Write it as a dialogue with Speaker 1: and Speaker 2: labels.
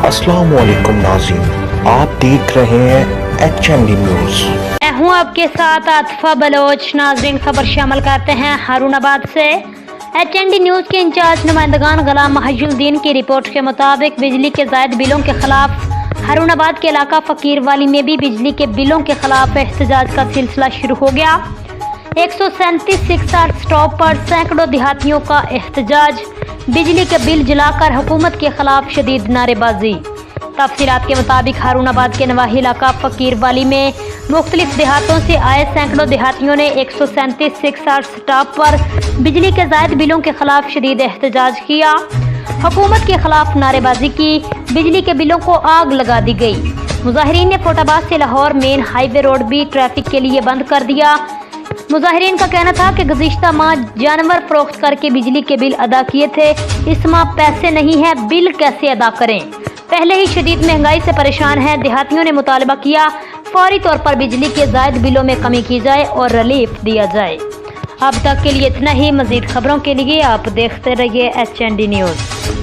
Speaker 1: अस्सलाम वालेकुम नाज़रीन, आप देख रहे हैं HND न्यूज़।
Speaker 2: मैं हूँ आपके साथ आतिफा बलोच। नाज़रीन, खबर शामिल करते हैं हारूनाबाद से। HND न्यूज़ के इंचार्ज नुमाइंदगान गुलाम महाजुद्दीन की रिपोर्ट के मुताबिक बिजली के ज़ायद बिलों के खिलाफ हारूनाबाद के इलाका फ़कीर वाली में भी बिजली के बिलों के खिलाफ एहतजाज का सिलसिला शुरू हो गया। 137 6 स्टॉप पर सैकड़ों देहातियों का एहतजाज, बिजली के बिल जलाकर हुकूमत के खिलाफ शदीद नारेबाजी। तफसीलात के मुताबिक हारूनाबाद के नवाही इलाका फ़कीर वाली में मुख्तलिफ देहातों से आए सैकड़ों देहातियों ने 137 6 स्टॉप पर बिजली के ज़ायद बिलों के खिलाफ शदीद एहतजाज किया, हुकूमत के खिलाफ नारेबाजी की, बिजली के बिलों को आग लगा दी गई। मुजाहिरीन ने फोटाबाद से लाहौर मेन हाईवे रोड भी ट्रैफिक के लिए बंद कर दिया। मुजाहिरीन का कहना था कि गुज़िश्ता माह जानवर फरोख्त करके बिजली के बिल अदा किए थे, इस माह पैसे नहीं है, बिल कैसे अदा करें। पहले ही शदीद महंगाई से परेशान हैं। देहातियों ने मुतालबा किया फौरी तौर पर बिजली के ज़ायद बिलों में कमी की जाए और रिलीफ दिया जाए। अब तक के लिए इतना ही। मज़ीद खबरों के लिए आप देखते रहिए HND न्यूज़।